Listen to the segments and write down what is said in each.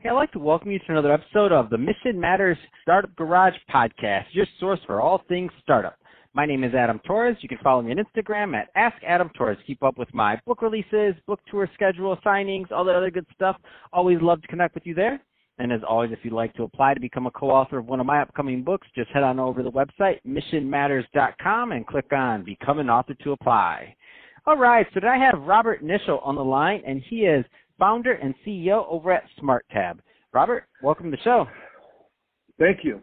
Hey, I'd like to welcome you to another episode of the Mission Matters Startup Garage podcast, your source for all things startup. My name is Adam Torres. You can follow me on Instagram at AskAdamTorres. Keep up with my book releases, book tour schedule, signings, all that other good stuff. Always love to connect with you there. And as always, if you'd like to apply to become a co-author of one of my upcoming books, just head on over to the website, missionmatters.com, and click on Become an Author to apply. All right, so today I have Robert Niichel on the line, and he is founder and CEO over at SmartTab. Robert, welcome to the show. Thank you.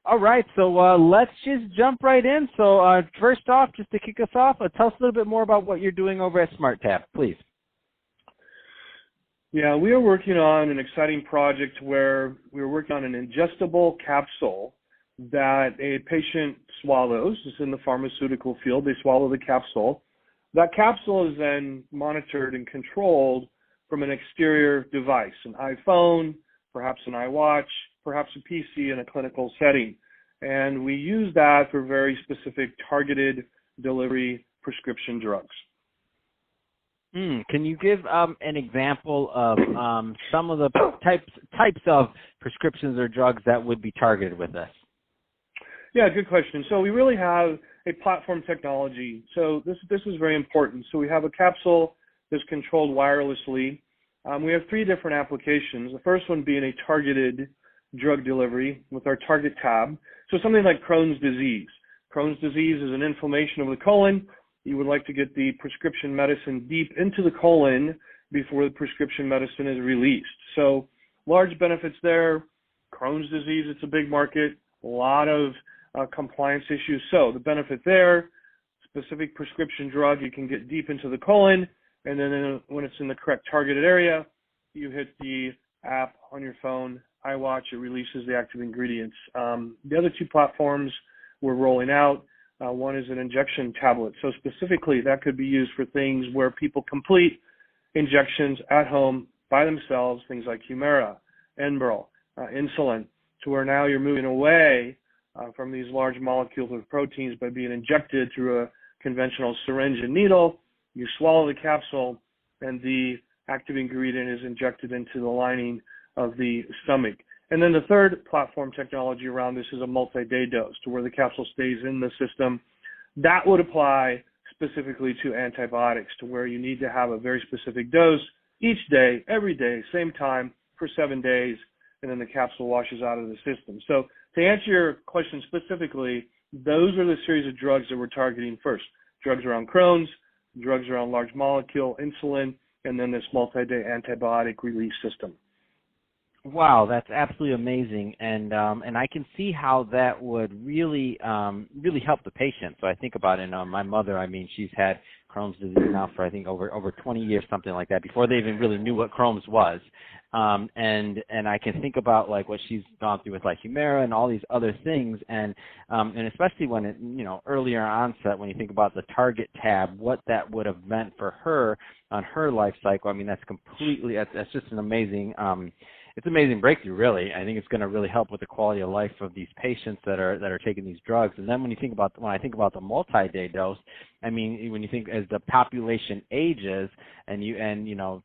All right, so let's just jump right in. So first off, just to kick us off, tell us a little bit more about what you're doing over at SmartTab, please. Yeah, we are working on an exciting project where we're working on an ingestible capsule that a patient swallows. It's in the pharmaceutical field. They swallow the capsule. That capsule is then monitored and controlled from an exterior device, an iPhone, perhaps an iWatch, perhaps a PC in a clinical setting. And we use that for very specific targeted delivery prescription drugs. Can you give an example of some of the types of prescriptions or drugs that would be targeted with this? Yeah, good question. So we really have a platform technology. So this is very important. So we have a capsule that's controlled wirelessly. We have three different applications. The first one being a targeted drug delivery with our target tab. So something like Crohn's disease. Crohn's disease is an inflammation of the colon. You would like to get the prescription medicine deep into the colon before the prescription medicine is released. So large benefits there. Crohn's disease, it's a big market, a lot of compliance issues. So the benefit there, specific prescription drug, you can get deep into the colon, and then when it's in the correct targeted area, you hit the app on your phone, iWatch, it releases the active ingredients. The other two platforms we're rolling out, one is an injection tablet. So specifically, that could be used for things where people complete injections at home by themselves, things like Humira, Enbrel, insulin, to where now you're moving away from these large molecules of proteins by being injected through a conventional syringe and needle. You swallow the capsule, and the active ingredient is injected into the lining of the stomach. And then the third platform technology around this is a multi-day dose, to where the capsule stays in the system. That would apply specifically to antibiotics, to where you need to have a very specific dose each day, every day, same time for 7 days, and then the capsule washes out of the system. So to answer your question specifically, those are the series of drugs that we're targeting first. Drugs around Crohn's, drugs around large molecule, insulin, and then this multi-day antibiotic release system. Wow, that's absolutely amazing, and I can see how that would really help the patient. So I think about it. My mother, I mean, she's had Crohn's disease now for I think over 20 years, something like that, before they even really knew what Crohn's was. And I can think about like what she's gone through with like Humira and all these other things, and especially when it, earlier onset, when you think about the target tab, what that would have meant for her on her life cycle. I mean, that's just an amazing. It's an amazing breakthrough, really. I think it's going to really help with the quality of life of these patients that are taking these drugs. And then when I think about the multi-day dose, I mean, when you think as the population ages, and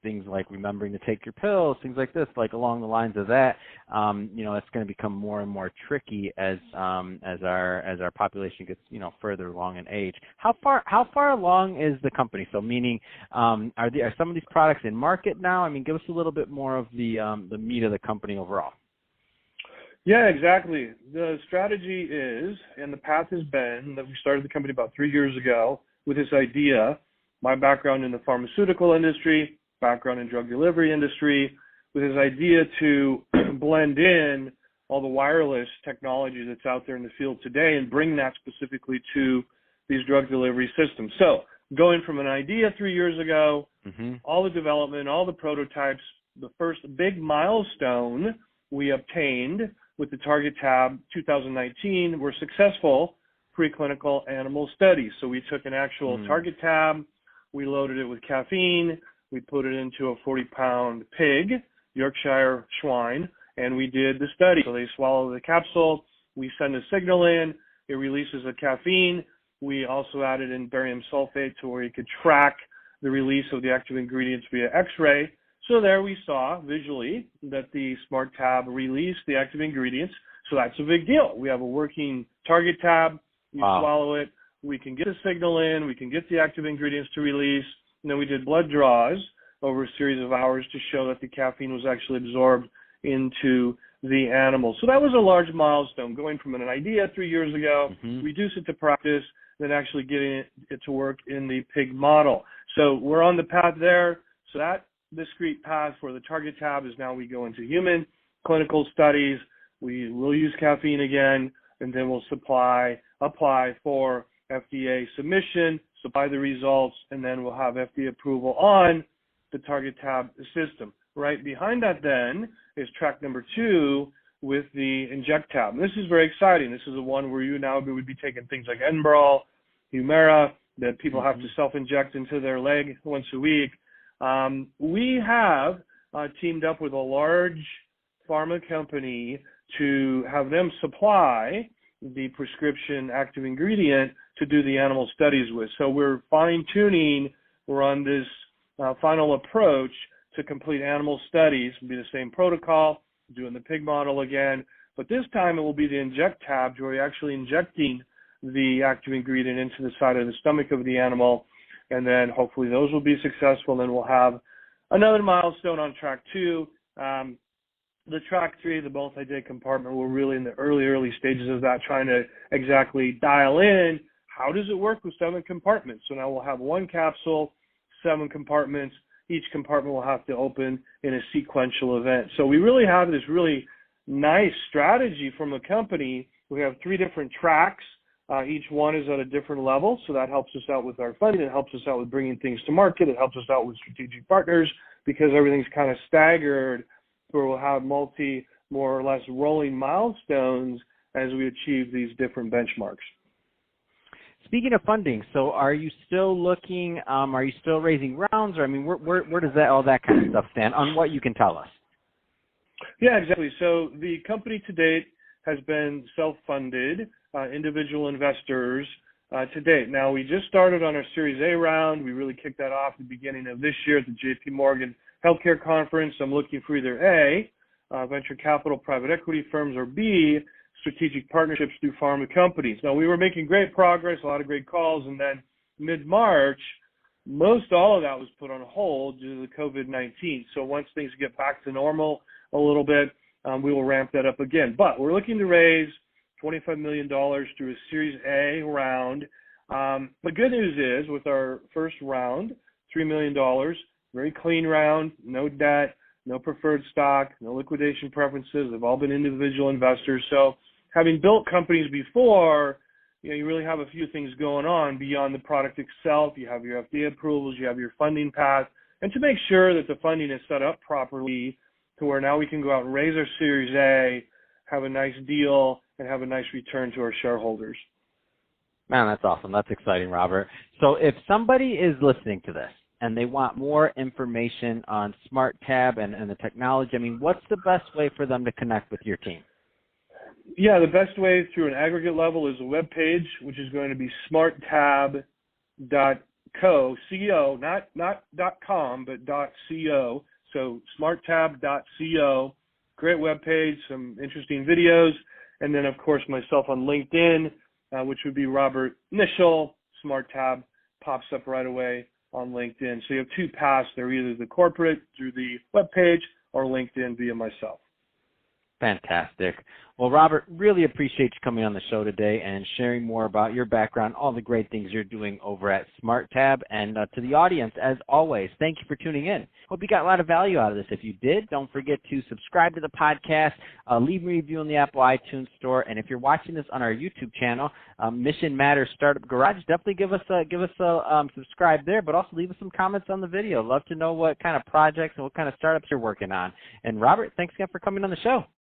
things like remembering to take your pills, things like this, like along the lines of that, it's going to become more and more tricky as our population gets further along in age. How far along is the company? So meaning, are some of these products in market now? I mean, give us a little bit more of the meat of the company overall. Yeah, exactly. The strategy is, and the path has been, that we started the company about 3 years ago with this idea. My background in the pharmaceutical industry, background in drug delivery industry, with this idea to blend in all the wireless technology that's out there in the field today and bring that specifically to these drug delivery systems. So going from an idea 3 years ago, all the development, all the prototypes, the first big milestone we obtained with the Target Tab 2019 were successful preclinical animal studies. So we took an actual Target Tab, we loaded it with caffeine, we put it into a 40-pound pig, Yorkshire swine, and we did the study. So they swallow the capsule, we send a signal in, it releases the caffeine. We also added in barium sulfate to where you could track the release of the active ingredients via X-ray. So there we saw visually that the Smart Tab released the active ingredients. So that's a big deal. We have a working target tab. You swallow it. We can get a signal in. We can get the active ingredients to release. And then we did blood draws over a series of hours to show that the caffeine was actually absorbed into the animal. So that was a large milestone, going from an idea 3 years ago, reduce it to practice, then actually getting it to work in the pig model. So we're on the path there. So that discrete path for the target tab is now we go into human clinical studies. We will use caffeine again, and then we'll apply for FDA submission, supply the results, and then we'll have FDA approval on the target tab system. Right behind that then is track number 2 with the inject tab. And this is very exciting. This is the one where you now would be taking things like Enbrel, Humira, that people have to self-inject into their leg once a week. We have teamed up with a large pharma company to have them supply the prescription active ingredient to do the animal studies with. So we're fine-tuning. We're on this final approach to complete animal studies. It'll be the same protocol, doing the pig model again, but this time it will be the inject tab, where you're actually injecting the active ingredient into the side of the stomach of the animal, and then hopefully those will be successful. Then we'll have another milestone on track 2. The track 3, the multi-day compartment, we're really in the early stages of that, trying to exactly dial in how does it work with 7 compartments. So now we'll have 1 capsule, 7 compartments. Each compartment will have to open in a sequential event. So we really have this really nice strategy from a company. We have 3 different tracks. Each one is at a different level, so that helps us out with our funding. It helps us out with bringing things to market. It helps us out with strategic partners because everything's kind of staggered, where we'll have more or less rolling milestones as we achieve these different benchmarks. Speaking of funding, so are you still looking, are you still raising rounds? Or, I mean, where does all that kind of stuff stand on what you can tell us? Yeah, exactly. So the company to date has been self-funded, individual investors to date. Now, we just started on our Series A round. We really kicked that off at the beginning of this year at the JP Morgan Healthcare Conference. I'm looking for either A, venture capital private equity firms, or B, strategic partnerships through pharma companies. Now, we were making great progress, a lot of great calls, and then mid-March, most all of that was put on hold due to the COVID-19. So once things get back to normal a little bit, we will ramp that up again. But we're looking to raise $25 million through a Series A round. The good news is, with our first round, $3 million, very clean round, no debt, no preferred stock, no liquidation preferences. They've all been individual investors. So having built companies before, you really have a few things going on beyond the product itself. You have your FDA approvals, you have your funding path, and to make sure that the funding is set up properly to where now we can go out and raise our Series A, have a nice deal, and have a nice return to our shareholders. Man, that's awesome. That's exciting, Robert. So if somebody is listening to this and they want more information on SmartTab and the technology, I mean, what's the best way for them to connect with your team? Yeah, the best way through an aggregate level is a web page, which is going to be smarttab.co, C-O, not .com, but .co. So smarttab.co, great web page, some interesting videos, and then, of course, myself on LinkedIn, which would be Robert Niichel. SmartTab pops up right away on LinkedIn. So you have 2 paths there, either the corporate through the web page or LinkedIn via myself. Fantastic. Well, Robert, really appreciate you coming on the show today and sharing more about your background, all the great things you're doing over at SmartTab. And to the audience, as always, thank you for tuning in. Hope you got a lot of value out of this. If you did, don't forget to subscribe to the podcast, leave a review in the Apple iTunes Store, and if you're watching this on our YouTube channel, Mission Matters Startup Garage, definitely give us a subscribe there, but also leave us some comments on the video. Love to know what kind of projects and what kind of startups you're working on. And Robert, thanks again for coming on the show.